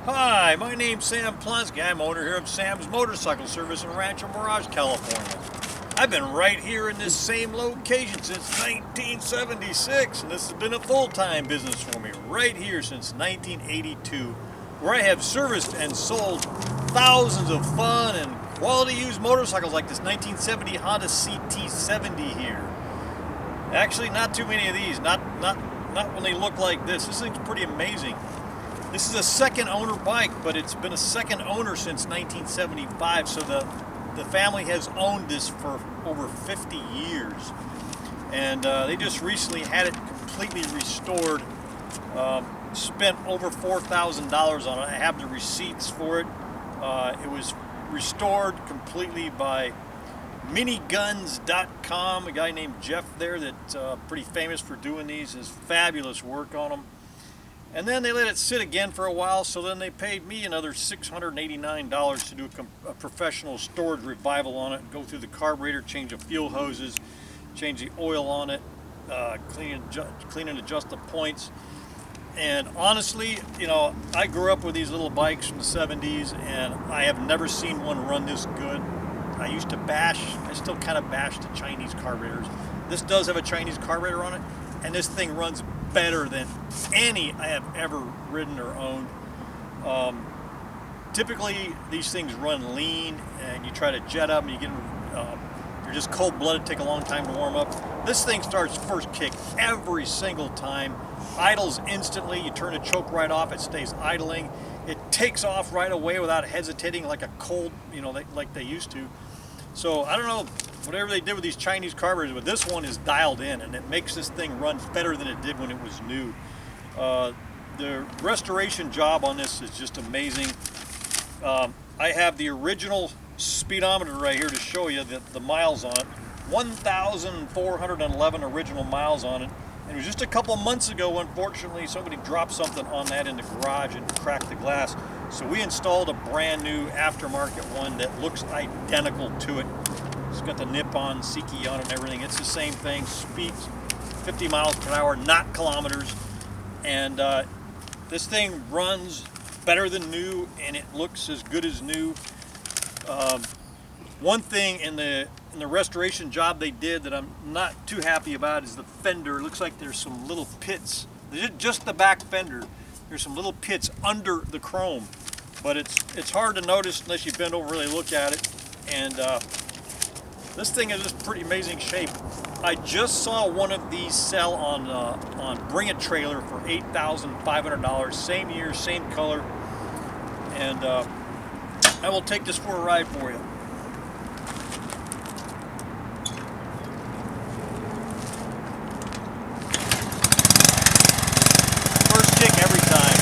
Hi, my name's Sam Plonsky. I'm owner here of Sam's Motorcycle Service in Rancho Mirage, California. I've been right here in this same location since 1976, and this has been a full-time business for me right here since 1982, where I have serviced and sold thousands of fun and quality used motorcycles like this 1970 Honda CT70 here. Actually, not too many of these, not when they look like this. This thing's pretty amazing. This is a second owner bike, but it's been a second owner since 1975, so the family has owned this for over 50 years. And they just recently had it completely restored, spent over $4,000 on it. I have the receipts for it. It was restored completely by miniguns.com, a guy named Jeff there that's pretty famous for doing these. Is fabulous work on them. And then they let it sit again for a while, so then they paid me another $689 to do a professional storage revival on it, go through the carburetor, change the fuel hoses, change the oil on it, clean and adjust the points. And honestly, you know, I grew up with these little bikes from the 70s, and I have never seen one run this good. I used to I still kind of bash the Chinese carburetors. This does have a Chinese carburetor on it, and this thing runs better than any I have ever ridden or owned. Typically, these things run lean, and you try to jet up, and you get you're just cold-blooded, take a long time to warm up. This thing starts first kick every single time, idles instantly. You turn the choke right off, it stays idling. It takes off right away without hesitating like a cold, you know, like they used to. So I don't know, whatever they did with these Chinese carburetors, but this one is dialed in, and it makes this thing run better than it did when it was new. The restoration job on this is just amazing. I have the original speedometer right here to show you the miles on it. 1,411 original miles on it. And it was just a couple months ago, unfortunately, somebody dropped something on that in the garage and cracked the glass. So we installed a brand new aftermarket one that looks identical to it. It's got the Nippon Seiki on it and everything. It's the same thing, speeds 50 miles per hour, not kilometers. And this thing runs better than new, and it looks as good as new. One thing in the restoration job they did that I'm not too happy about is the fender. It looks like there's some little pits. Just the back fender. There's some little pits under the chrome, but it's hard to notice unless you bend over and really look at it. And this thing is just pretty amazing shape. I just saw one of these sell on Bring a Trailer for $8,500. Same year, same color, and I will take this for a ride for you. First kick every time.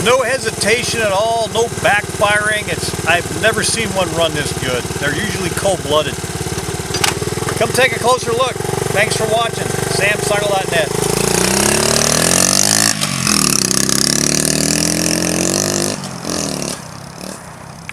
No hesitation at all, no backfiring. I've never seen one run this good. They're usually cold-blooded. Come take a closer look. Thanks for watching. SamCycle.net.